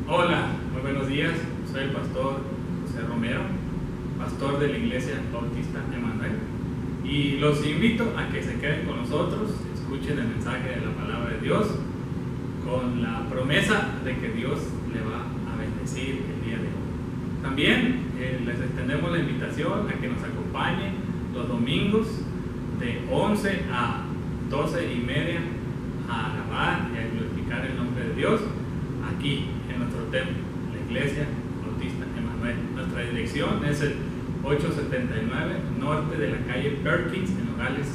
Hola, muy buenos días. Soy el pastor José Romero, pastor de la Iglesia Bautista Emanuel. Y los invito a que se queden con nosotros, escuchen el mensaje de la palabra de Dios, con la promesa de que Dios le va a bendecir el día de hoy. También les extendemos la invitación a que nos acompañen los domingos de 11 a 12:30 a alabar y a glorificar el nombre de Dios aquí en nuestro templo, la Iglesia Bautista Emanuel. Nuestra dirección es el 879 norte de la calle Perkins en Nogales,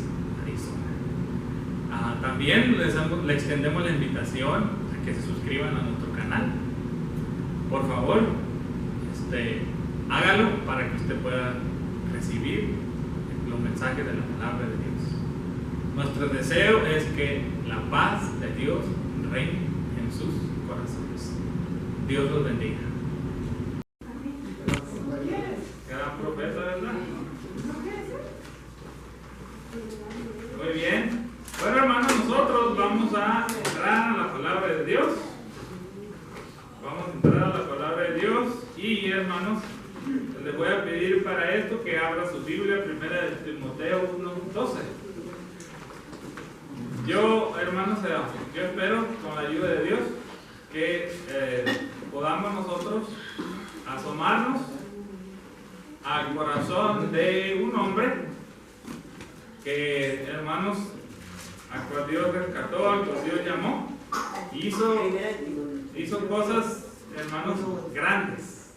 Arizona. También le extendemos la invitación a que se suscriban a nuestro canal. Por favor, hágalo para que usted pueda recibir los mensajes de la palabra de Dios. Nuestro deseo es que la paz de Dios reine en sus corazones. Dios los bendiga. Gran profeta, ¿verdad? Muy bien. Bueno, hermanos, nosotros vamos a entrar a la palabra de Dios. Vamos a entrar a la palabra de Dios. Y, hermanos, les voy a pedir para esto que abra su Biblia, 1 de Timoteo 1:12. Yo, hermanos, yo espero, con la ayuda de Dios, que podamos nosotros asomarnos al corazón de un hombre que, hermanos, a cual Dios rescató, al cual Dios llamó, hizo cosas, hermanos, grandes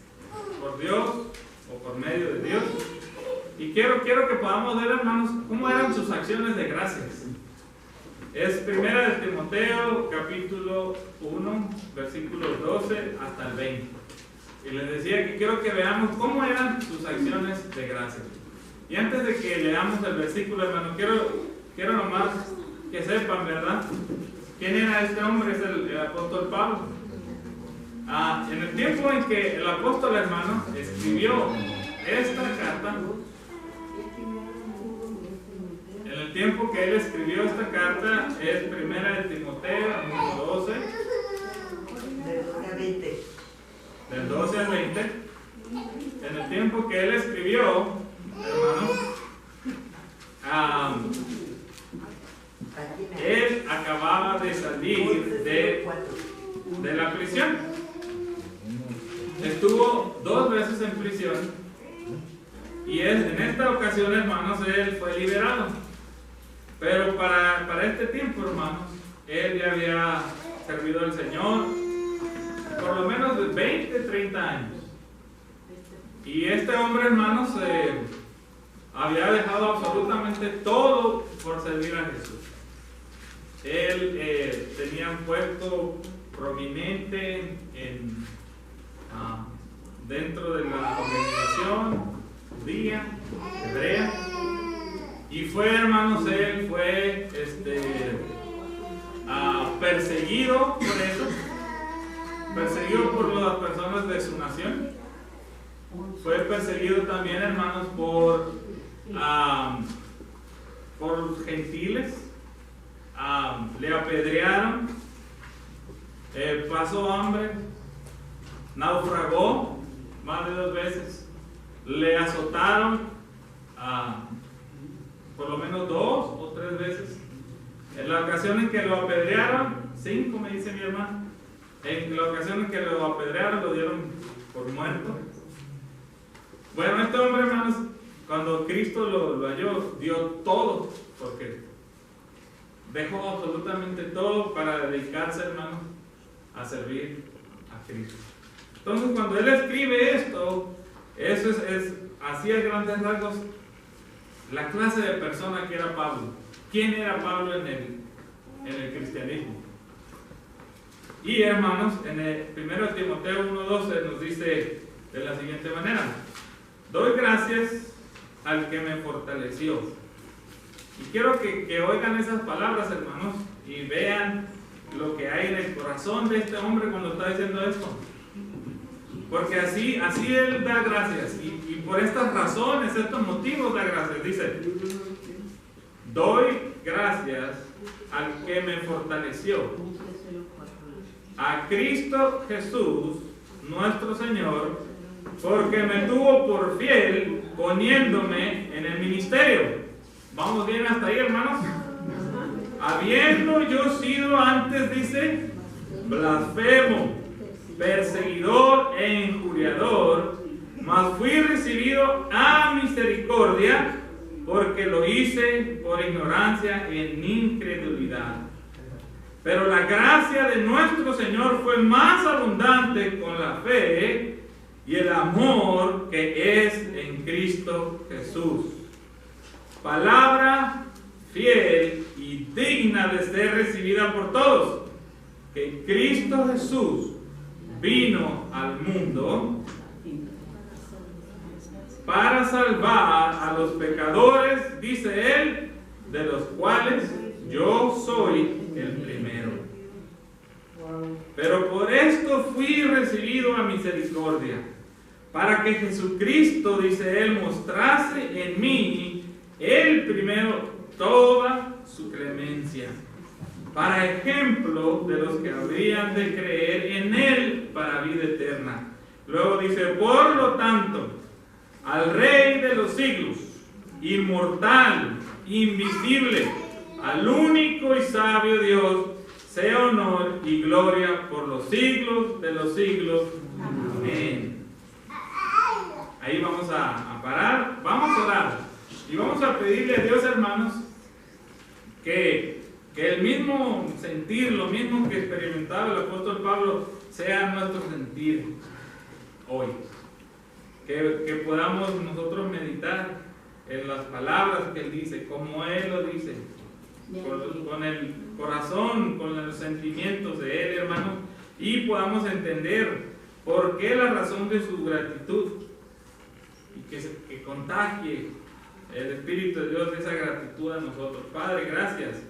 por Dios o por medio de Dios. Y quiero que podamos ver, hermanos, cómo eran sus acciones de gracias. Es 1 de Timoteo, capítulo 1, versículos 12 hasta el 20. Y les decía que quiero que veamos cómo eran sus acciones de gracias. Y antes de que leamos el versículo, hermano, quiero nomás que sepan, ¿verdad?, quién era este hombre. Es el apóstol Pablo. En el tiempo en que el apóstol, hermano, escribió esta carta, en el tiempo que él escribió esta carta, es 1 de Timoteo 1:12, del 12 al 20. En el tiempo que él escribió, hermanos, él acababa de salir de la prisión. Estuvo 2 veces en prisión. Y en esta ocasión, hermanos, él fue liberado. Pero para este tiempo, hermanos, él ya había servido al Señor por lo menos de 20, 30 años. Y este hombre, hermanos, había dejado absolutamente todo por servir a Jesús. Él tenía un puesto prominente dentro de la organización judía, hebrea. Y fue, hermanos, él fue perseguido por eso, perseguido por las personas de su nación. Fue perseguido también, hermanos, por gentiles. Le apedrearon, pasó hambre, naufragó más de 2 veces, le azotaron por lo menos 2 o 3 veces. En la ocasión en que lo apedrearon, 5 me dice mi hermano, en la ocasión en que lo apedrearon lo dieron por muerto. Bueno, este hombre, hermanos, cuando Cristo lo halló, dio todo, porque dejó absolutamente todo para dedicarse, hermanos, a servir a Cristo. Entonces, cuando él escribe esto, eso es así a grandes rasgos la clase de persona que era Pablo. ¿Quién era Pablo en el cristianismo? Y, hermanos, en el 1 Timoteo 1:12 nos dice de la siguiente manera: doy gracias al que me fortaleció. Y quiero que oigan esas palabras, hermanos, y vean lo que hay en el corazón de este hombre cuando está diciendo esto. Porque así él da gracias. Y por estas razones, estos motivos da gracias. Dice: doy gracias al que me fortaleció. a Cristo Jesús, nuestro Señor, porque me tuvo por fiel poniéndome en el ministerio. ¿Vamos bien hasta ahí, hermanos? Habiendo yo sido antes, dice, blasfemo, perseguidor e injuriador, mas fui recibido a misericordia, porque lo hice por ignorancia en incredulidad. Pero la gracia de nuestro Señor fue más abundante con la fe y el amor que es en Cristo Jesús. Palabra fiel y digna de ser recibida por todos, que Cristo Jesús vino al mundo para salvar a los pecadores, dice él, de los cuales yo soy el primero. Pero por esto fui recibido a misericordia, para que Jesucristo, dice él, mostrase en mí el primero toda su clemencia, para ejemplo de los que habrían de creer en él para vida eterna. Luego dice, por lo tanto, al Rey de los siglos, inmortal, invisible, al único y sabio Dios, sea honor y gloria por los siglos de los siglos. Amén. Ahí vamos a parar, vamos a orar y vamos a pedirle a Dios, hermanos, que el mismo sentir, lo mismo que experimentaba el apóstol Pablo, sea nuestro sentir hoy. Que podamos nosotros meditar en las palabras que él dice, como él lo dice, con el corazón, con los sentimientos de él, hermanos, y podamos entender por qué la razón de su gratitud, y que contagie el Espíritu de Dios esa gratitud a nosotros. Padre, gracias.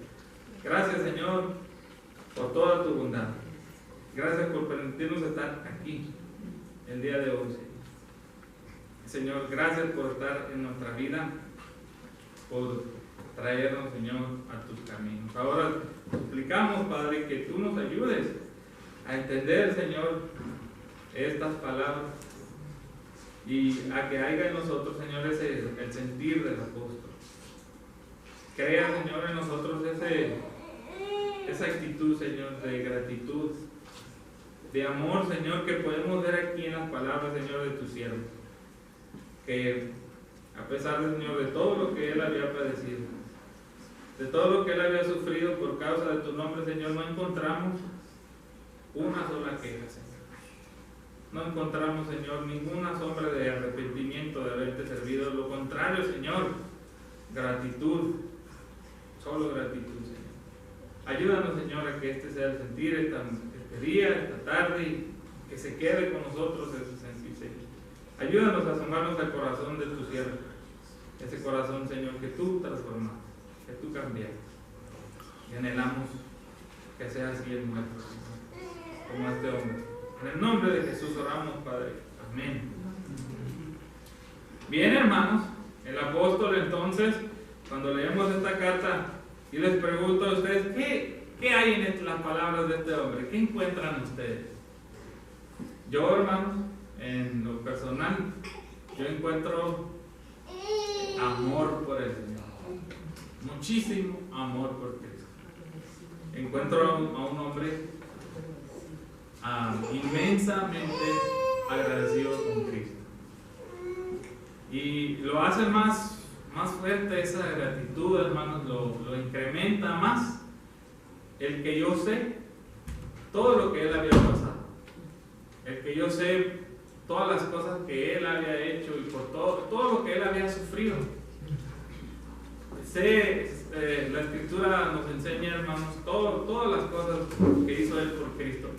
Gracias, Señor, por toda tu bondad. Gracias por permitirnos estar aquí el día de hoy, Señor. Gracias por estar en nuestra vida, por traernos, Señor, a tus caminos. Ahora suplicamos, Padre, que tú nos ayudes a entender, Señor, estas palabras y a que haya en nosotros, Señor, el sentir del apóstol. Crea, Señor, en nosotros esa actitud, Señor, de gratitud, de amor, Señor, que podemos ver aquí en las palabras, Señor, de tu siervo. Que a pesar, Señor, de todo lo que él había padecido, de todo lo que él había sufrido por causa de tu nombre, Señor, no encontramos una sola queja, Señor. No encontramos, Señor, ninguna sombra de arrepentimiento de haberte servido. Lo contrario, Señor, gratitud, solo gratitud, Señor. Ayúdanos, Señor, a que este sea el sentir este día, esta tarde, y que se quede con nosotros ese sentir, Señor. Ayúdanos a asomarnos al corazón de tu siervo, ese corazón, Señor, que tú transformas, que tú cambias. Y anhelamos que sea así el nuestro, Señor, como este hombre. En el nombre de Jesús oramos, Padre. Amén. Bien, hermanos, el apóstol entonces, cuando leemos esta carta, y les pregunto a ustedes, ¿qué hay en las palabras de este hombre? ¿Qué encuentran ustedes? Yo, hermanos, en lo personal, yo encuentro amor por el Señor. Muchísimo amor por Cristo. Encuentro a un hombre inmensamente agradecido con Cristo. Y lo hace más fuerte esa gratitud, hermanos, lo incrementa más el que yo sé todo lo que él había pasado, el que yo sé todas las cosas que él había hecho y por todo lo que él había sufrido. La Escritura nos enseña, hermanos, todas las cosas que hizo él por Cristo.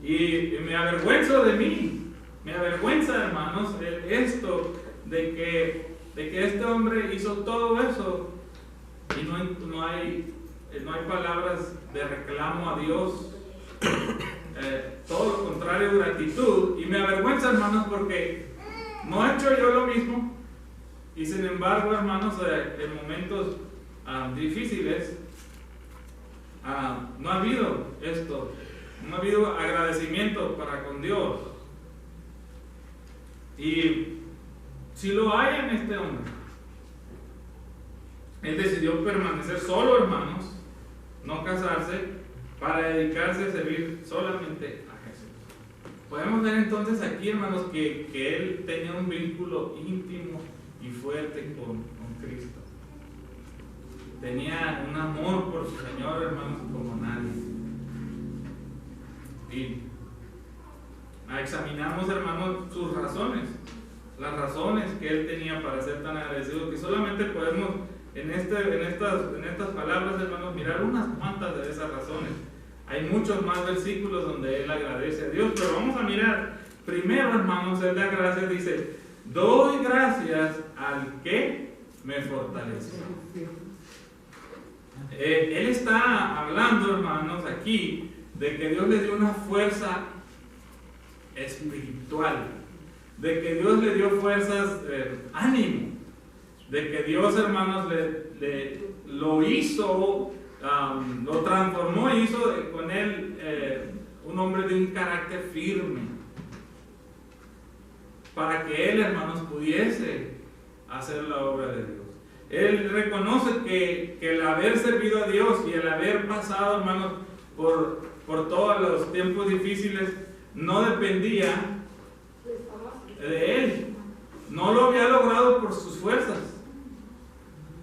Y me avergüenzo de mí, me avergüenza, hermanos, esto de que este hombre hizo todo eso y no hay palabras de reclamo a Dios, todo lo contrario, gratitud. Y me avergüenza, hermanos, porque no he hecho yo lo mismo, y sin embargo, hermanos, en momentos difíciles no ha habido esto no ha habido agradecimiento para con Dios. Y si lo hay en este hombre, él decidió permanecer solo, hermanos, no casarse, para dedicarse a servir solamente a Jesús. Podemos ver entonces aquí, hermanos, que él tenía un vínculo íntimo y fuerte con Cristo. Tenía un amor por su Señor, hermanos, como nadie. Y examinamos, hermanos, sus razones, las razones que él tenía para ser tan agradecido, que solamente podemos en estas palabras, hermanos, mirar unas cuantas de esas razones. Hay muchos más versículos donde él agradece a Dios, pero vamos a mirar primero, hermanos, él da gracias, dice: doy gracias al que me fortaleció. Él está hablando, hermanos, aquí de que Dios le dio una fuerza espiritual, de que Dios le dio fuerzas, ánimo, de que Dios, hermanos, lo hizo, lo transformó y hizo con él un hombre de un carácter firme, para que él, hermanos, pudiese hacer la obra de Dios. Él reconoce que el haber servido a Dios y el haber pasado, hermanos, por todos los tiempos difíciles, no dependía de él. No lo había logrado por sus fuerzas.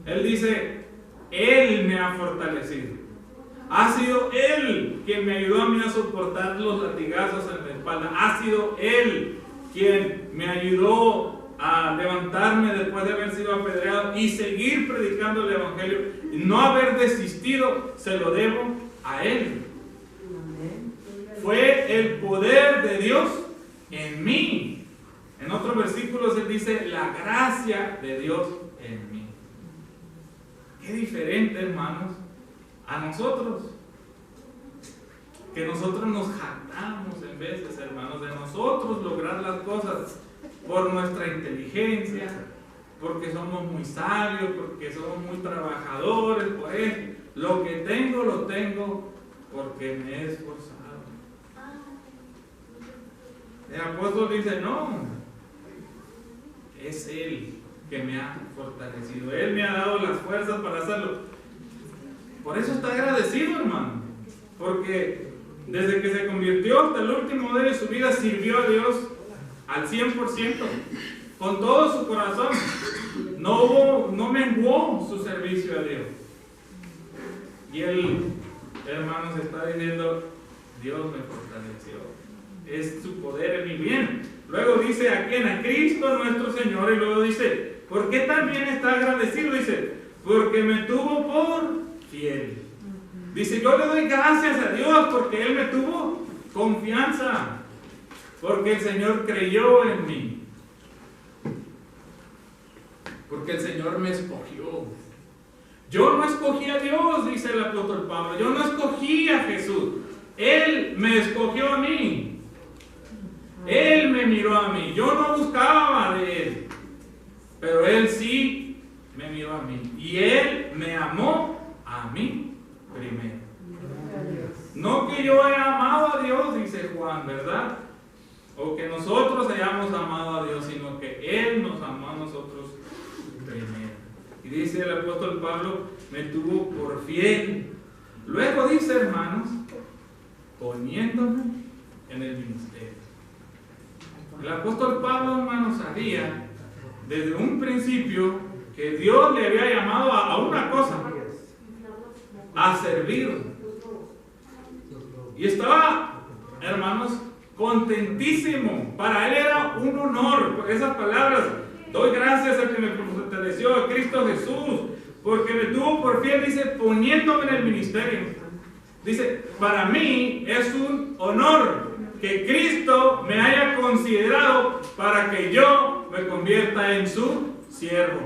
Él dice: Él me ha fortalecido. Ha sido Él quien me ayudó a mí a soportar los latigazos en la espalda. Ha sido Él quien me ayudó a levantarme después de haber sido apedreado y seguir predicando el Evangelio. Y no haber desistido, se lo debo a Él. Fue el poder de Dios en mí. En otros versículos él dice: la gracia de Dios en mí. Qué diferente, hermanos, a nosotros. Que nosotros nos jactamos en veces, hermanos, de nosotros lograr las cosas por nuestra inteligencia, porque somos muy sabios, porque somos muy trabajadores, por eso. Lo que tengo, lo tengo porque me he esforzado. El apóstol dice: no, es Él que me ha fortalecido. Él me ha dado las fuerzas para hacerlo. Por eso está agradecido, hermano. Porque desde que se convirtió hasta el último día de su vida sirvió a Dios al 100%, con todo su corazón. No menguó su servicio a Dios. Y él, hermanos, está diciendo: Dios me fortaleció. Es su poder en mi bien. Luego dice: ¿a quién? A Cristo nuestro Señor. Y luego dice: ¿por qué también está agradecido? Dice: porque me tuvo por fiel. Dice: yo le doy gracias a Dios porque Él me tuvo confianza, porque el Señor creyó en mí, porque el Señor me escogió. Yo no escogí a Dios, dice el apóstol Pablo. Yo no escogí a Jesús. Él me escogió a mí. Él me miró a mí. Yo no buscaba de Él, pero Él sí me miró a mí. Y Él me amó a mí primero. No que yo haya amado a Dios, dice Juan, ¿verdad? O que nosotros hayamos amado a Dios, sino que Él nos amó a nosotros primero. Y dice el apóstol Pablo: me tuvo por fiel. Luego dice, hermanos, poniéndome en el ministerio. El apóstol Pablo, hermanos, sabía desde un principio que Dios le había llamado a una cosa: a servir. Y estaba, hermanos, contentísimo. Para él era un honor. Por esas palabras: doy gracias al que me fortaleció, a Cristo Jesús, porque me tuvo por fiel, dice, poniéndome en el ministerio. Dice: para mí es un honor que Cristo me haya considerado para que yo me convierta en su siervo.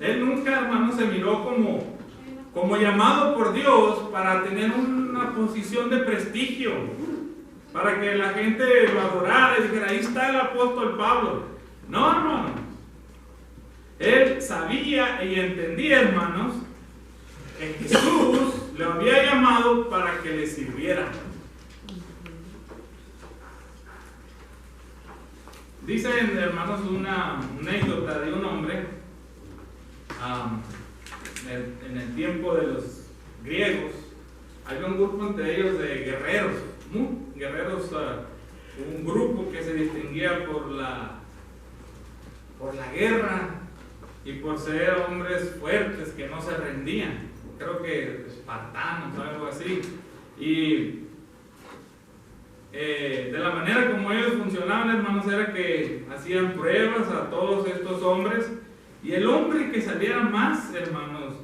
Él nunca, hermano, se miró como llamado por Dios para tener una posición de prestigio, para que la gente lo adorara y dijera: ahí está el apóstol Pablo. No, hermano. Él sabía y entendía, hermanos, que Jesús le había llamado para que le sirviera. Dicen, hermanos, una anécdota de un hombre en el tiempo de los griegos. Había un grupo entre ellos de guerreros, un grupo que se distinguía por la guerra y por ser hombres fuertes que no se rendían. Creo que espartanos o algo así. Y de la manera como ellos funcionaban, hermanos, era que hacían pruebas a todos estos hombres, y el hombre que saliera más, hermanos,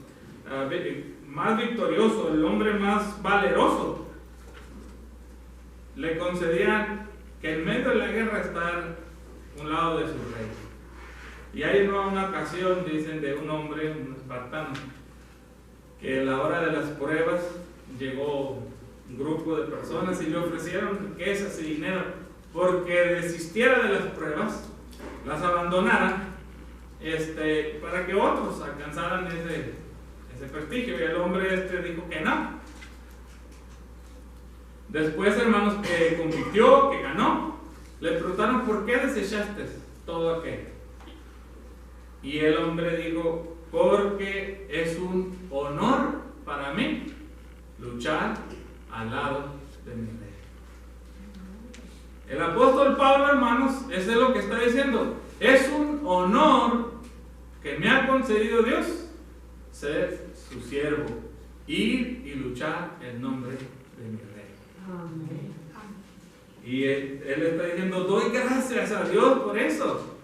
más victorioso, el hombre más valeroso, le concedían que en medio de la guerra estar a un lado de su rey. Y hay una ocasión, dicen, de un hombre, un espartano, que a la hora de las pruebas llegó un grupo de personas y le ofrecieron riquezas y dinero porque desistiera de las pruebas, las abandonara, para que otros alcanzaran ese prestigio. Y el hombre dijo que no. Después, hermanos, que compitió, que ganó, le preguntaron: ¿por qué desechaste todo aquello? Y el hombre dijo: porque es un honor para mí luchar al lado de mi rey. El apóstol Pablo, hermanos, eso es lo que está diciendo. Es un honor que me ha concedido Dios ser su siervo, ir y luchar en nombre de mi rey. Amén. Y él está diciendo: doy gracias a Dios por eso.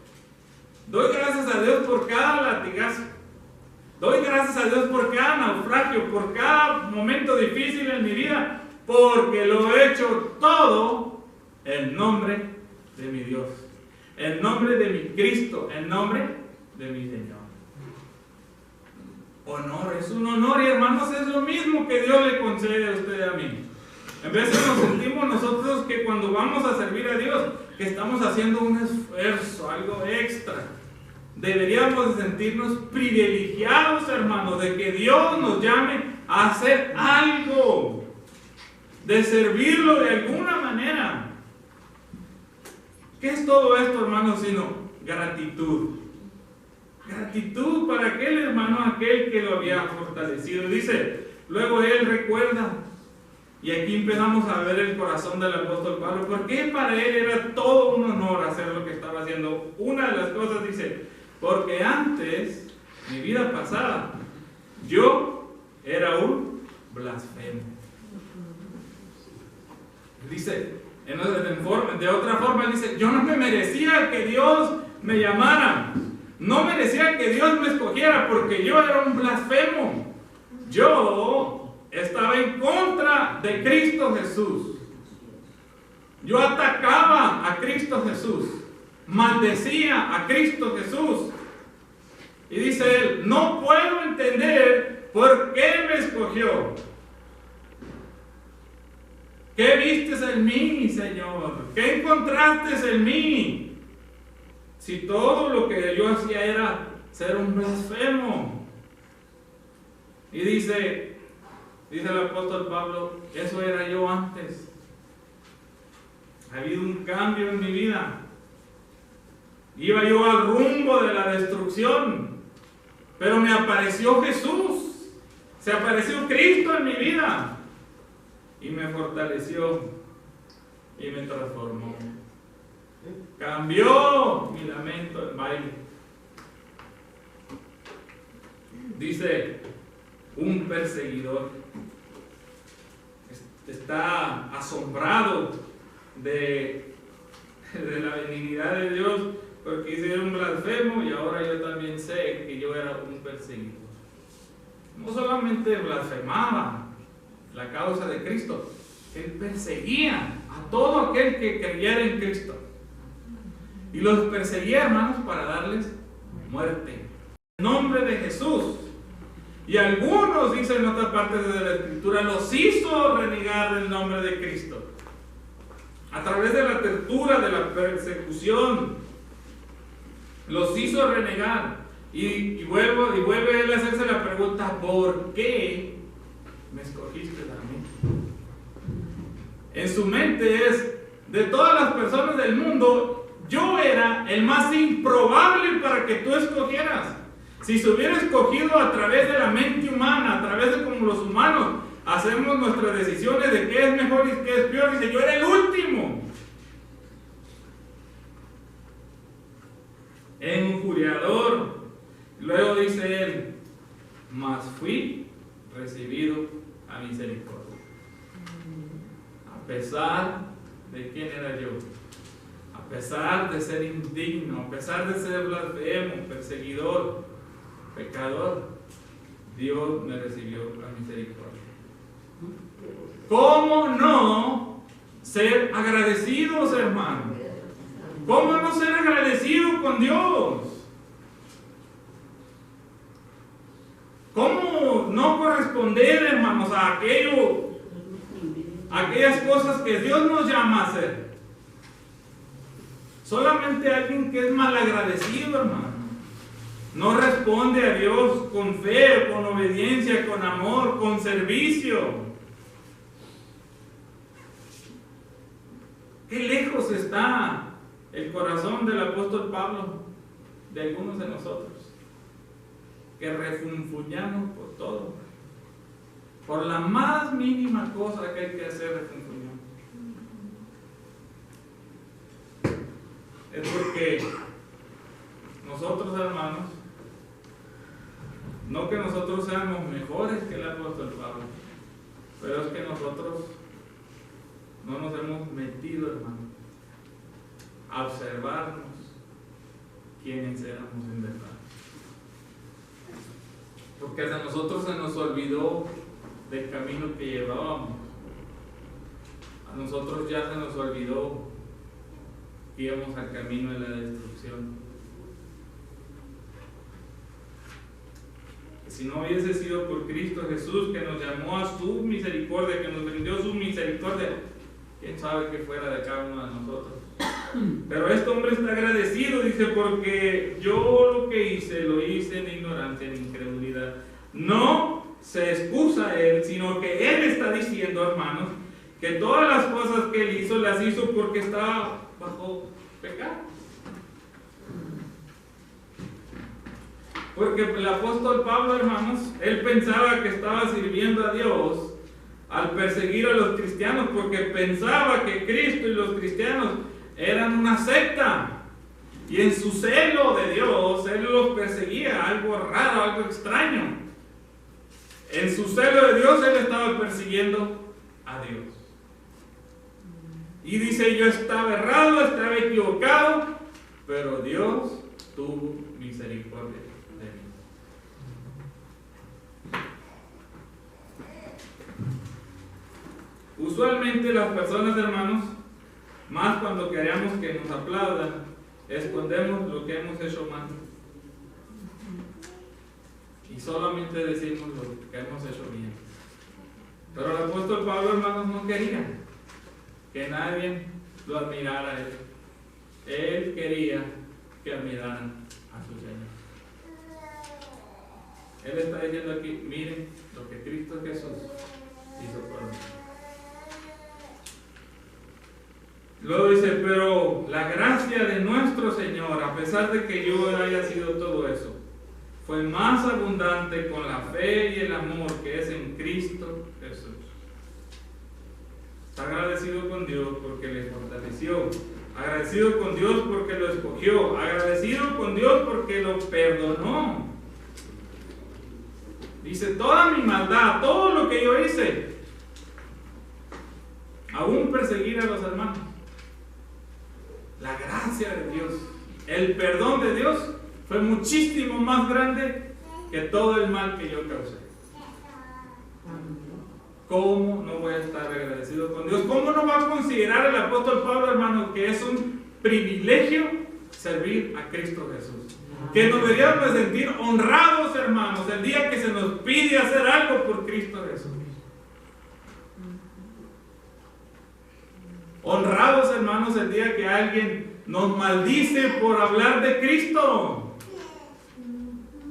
Doy gracias a Dios por cada latigazo. Doy gracias a Dios por cada naufragio, por cada momento difícil en mi vida, porque lo he hecho todo en nombre de mi Dios, en nombre de mi Cristo, en nombre de mi Señor. Honor, es un honor, y hermanos, es lo mismo que Dios le concede a usted y a mí. En veces nos sentimos nosotros que cuando vamos a servir a Dios, que estamos haciendo un esfuerzo, algo extra. Deberíamos de sentirnos privilegiados, hermanos, de que Dios nos llame a hacer algo, de servirlo de alguna manera. ¿Qué es todo esto, hermanos, sino gratitud? Gratitud para aquel hermano, aquel que lo había fortalecido. Dice, luego él recuerda, y aquí empezamos a ver el corazón del apóstol Pablo, porque para él era todo un honor hacer lo que estaba haciendo. Una de las cosas dice: porque antes, mi vida pasada, yo era un blasfemo. Dice, de otra forma, dice: yo no me merecía que Dios me llamara. No merecía que Dios me escogiera porque yo era un blasfemo. Yo estaba en contra de Cristo Jesús. Yo atacaba a Cristo Jesús. Maldecía a Cristo Jesús. Y dice él: no puedo entender por qué me escogió. ¿Qué vistes en mí, Señor? ¿Qué encontraste en mí? Si todo lo que yo hacía era ser un blasfemo. Y dice el apóstol Pablo: eso era yo antes. Ha habido un cambio en mi vida. Iba yo al rumbo de la destrucción, pero me apareció Jesús, se apareció Cristo en mi vida y me fortaleció y me transformó. Cambió mi lamento en baile. Dice un perseguidor, está asombrado de la benignidad de Dios, porque hice era un blasfemo y ahora yo también sé que yo era un perseguidor. No solamente blasfemaba la causa de Cristo, él perseguía a todo aquel que creyera en Cristo. Y los perseguía, hermanos, para darles muerte. En nombre de Jesús. Y algunos, dice en otra parte de la Escritura, los hizo renegar del nombre de Cristo. A través de la tortura, de la persecución, los hizo renegar. Y vuelve él a hacerse la pregunta: ¿por qué me escogiste a mí. En su mente es, de todas las personas del mundo, yo era el más improbable para que tú escogieras. Si se hubiera escogido a través de la mente humana, a través de como los humanos hacemos nuestras decisiones de qué es mejor y qué es peor, dice, yo era el último. Enjuriador. Luego dice él, mas fui recibido a misericordia. A pesar de quién era yo, a pesar de ser indigno, a pesar de ser blasfemo, perseguidor, pecador, Dios me recibió a misericordia. ¿Cómo no ser agradecidos, hermanos? ¿Cómo no ser agradecido con Dios? ¿Cómo no corresponder, hermanos, a aquellas cosas que Dios nos llama a hacer? Solamente alguien que es malagradecido, hermano, no responde a Dios con fe, con obediencia, con amor, con servicio. Qué lejos está el corazón del apóstol Pablo de algunos de nosotros, que refunfuñamos por todo, por la más mínima cosa que hay que hacer, refunfuñamos. Es porque nosotros, hermanos, no que nosotros seamos mejores que el apóstol Pablo, pero es que nosotros no nos hemos metido, hermano, a observarnos quiénes éramos en verdad. Porque a nosotros se nos olvidó del camino que llevábamos. A nosotros ya se nos olvidó que íbamos al camino de la destrucción. Que si no hubiese sido por Cristo Jesús, que nos llamó a su misericordia, que nos brindó su misericordia, quién sabe qué fuera de cada uno de nosotros. Pero este hombre está agradecido, dice, porque yo lo que hice, lo hice en ignorancia, en incredulidad. No se excusa él, sino que él está diciendo, hermanos, que todas las cosas que él hizo, las hizo porque estaba bajo pecado. Porque el apóstol Pablo, hermanos, él pensaba que estaba sirviendo a Dios al perseguir a los cristianos, porque pensaba que Cristo y los cristianos eran una secta, y en su celo de Dios él los perseguía, algo raro, algo extraño. En su celo de Dios él estaba persiguiendo a Dios, y dice, yo estaba errado, estaba equivocado, pero Dios tuvo misericordia de mí. Usualmente las personas, hermanos, más cuando queremos que nos aplaudan, escondemos lo que hemos hecho mal. Y solamente decimos lo que hemos hecho bien. Pero el apóstol Pablo, hermanos, no quería que nadie lo admirara a él. Él quería que admiraran a su Señor. Él está diciendo aquí, miren lo que Cristo Jesús hizo por mí. Luego dice, pero la gracia de nuestro Señor, a pesar de que yo haya sido todo eso, fue más abundante con la fe y el amor que es en Cristo Jesús. Está agradecido con Dios porque le fortaleció, agradecido con Dios porque lo escogió, agradecido con Dios porque lo perdonó. Dice, toda mi maldad, todo lo que yo hice, aún perseguir a los hermanos, la gracia de Dios, el perdón de Dios fue muchísimo más grande que todo el mal que yo causé. ¿Cómo no voy a estar agradecido con Dios? ¿Cómo no va a considerar el apóstol Pablo, hermano, que es un privilegio servir a Cristo Jesús? Que nos deberíamos sentir honrados, hermanos, el día que se nos pide hacer algo por Cristo Jesús. Honrados, hermanos, el día que alguien nos maldice por hablar de Cristo.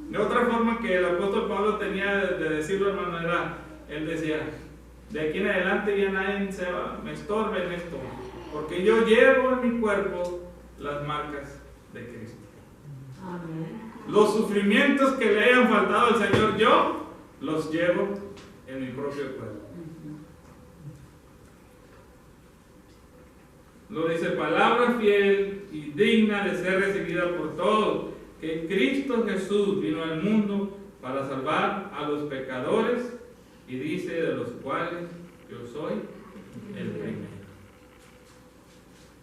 De otra forma que el apóstol Pablo tenía de decirlo, hermano, era él decía, de aquí en adelante ya nadie me estorbe en esto, porque yo llevo en mi cuerpo las marcas de Cristo. Amén. Los sufrimientos que le hayan faltado al Señor, yo los llevo en mi propio cuerpo. Lo dice, palabra fiel y digna de ser recibida por todos, que Cristo Jesús vino al mundo para salvar a los pecadores, y dice, de los cuales yo soy el primero.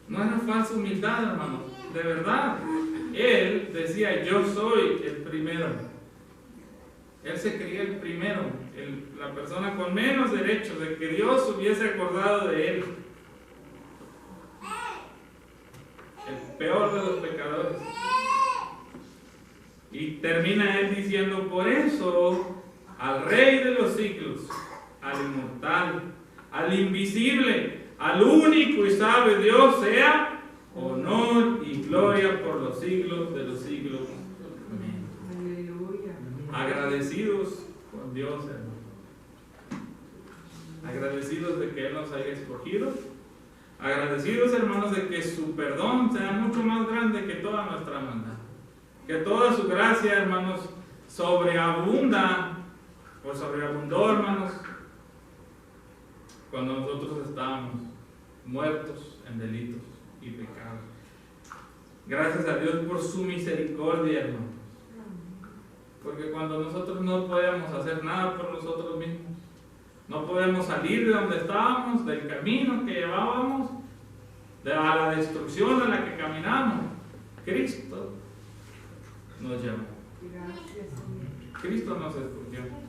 No era falsa humildad, hermanos, de verdad. Él decía, yo soy el primero. Él se creía el primero, la persona con menos derechos, de que Dios hubiese acordado de él. El peor de los pecadores. Y termina él diciendo, por eso, al Rey de los siglos, al inmortal, al invisible, al único y sabio Dios, sea honor y gloria por los siglos de los siglos. Amén. Aleluya. Agradecidos con Dios, hermano. Agradecidos de que Él nos haya escogido. Agradecidos, hermanos, de que su perdón sea mucho más grande que toda nuestra maldad. Que toda su gracia, hermanos, sobreabunda, o sobreabundó, hermanos, cuando nosotros estábamos muertos en delitos y pecados. Gracias a Dios por su misericordia, hermanos. Porque cuando nosotros no podemos hacer nada por nosotros mismos, no podemos salir de donde estábamos, del camino que llevábamos, a la destrucción a la que caminamos, Cristo nos llamó. Cristo nos escogió.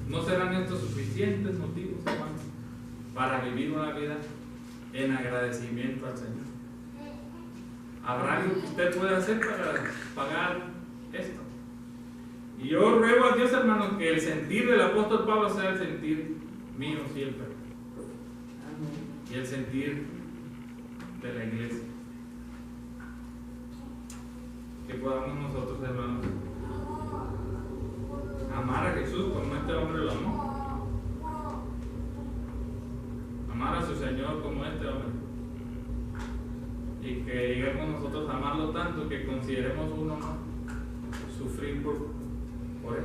¿No serán estos suficientes motivos, hermanos, para vivir una vida en agradecimiento al Señor? ¿Habrá algo que usted pueda hacer para pagar esto? Y yo ruego a Dios, hermanos, que el sentir del apóstol Pablo sea el sentir mío siempre. Y el sentir de la iglesia. Que podamos nosotros, hermanos, amar a Jesús como este hombre lo amó. Amar a su Señor como este hombre. Y que lleguemos nosotros a amarlo tanto que consideremos uno más sufrir por Él.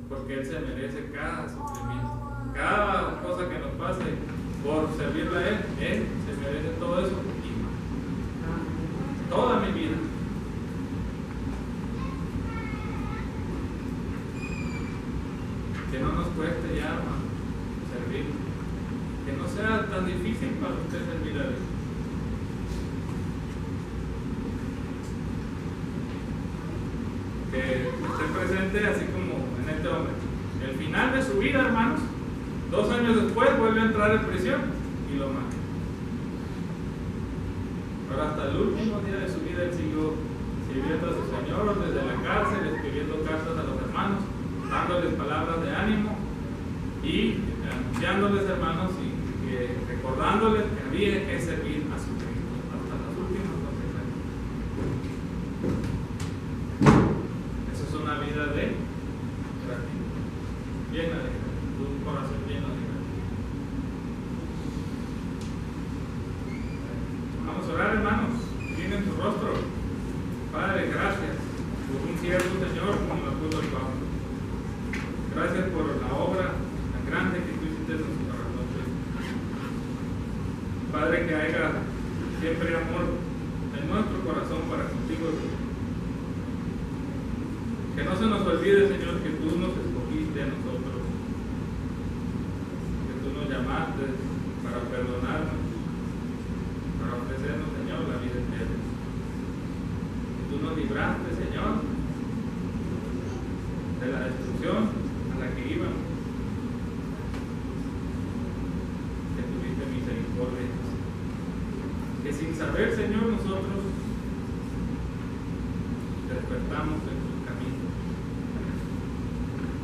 Porque Él se merece cada sufrimiento. Cada cosa que nos pase por servirle a Él se merece todo eso y más. Toda mi vida. Que no nos cueste ya, hermano, servir. Que no sea tan difícil para usted servir a Dios. Que esté presente así como en este hombre. El final de su vida, hermanos, 2 años después vuelve a entrar en prisión y lo mata. Pero hasta el último día de su vida él siguió sirviendo a su Señor desde la cárcel, escribiendo cartas a los hermanos, dándoles palabras de ánimo y anunciándoles, hermanos, y recordándoles que había que servir a su Cristo hasta las últimas consecuencias. Esa es una vida de gratitud, llena de gratitud, un corazón lleno de gratitud. Vamos a orar, hermanos. Miren su rostro. Padre, gracias por un cierto Señor como el apóstol Pablo. Gracias por la obra tan grande que tú hiciste en nuestra noche. Padre, que haya siempre amor en nuestro corazón para contigo. Que no se nos olvide, Señor, que tú nos escogiste a nosotros. Que tú nos llamaste para perdonarnos, para ofrecernos, Señor, la vida eterna. Que tú nos libraste, Señor, de la destrucción a la que íbamos. Que tuviste misericordia. Que sin saber, Señor, nosotros despertamos en tu camino.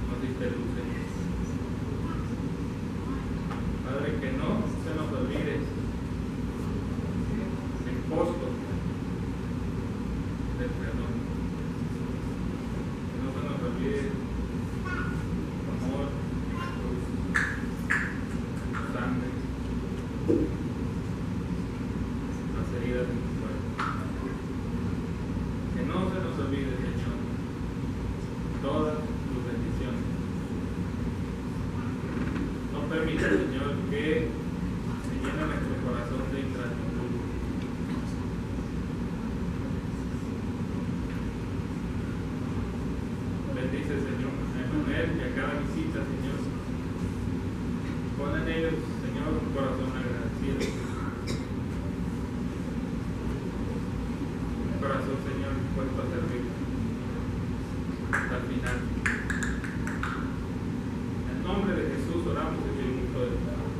Nos diste luz, Señor. Padre, que no se nos olvide el costo del perdón. y a cada visita, Señor. Pon en ellos, Señor, un corazón agradecido. Un corazón, Señor, dispuesto a servir hasta el final. En nombre de Jesús oramos y pedimos todo esto.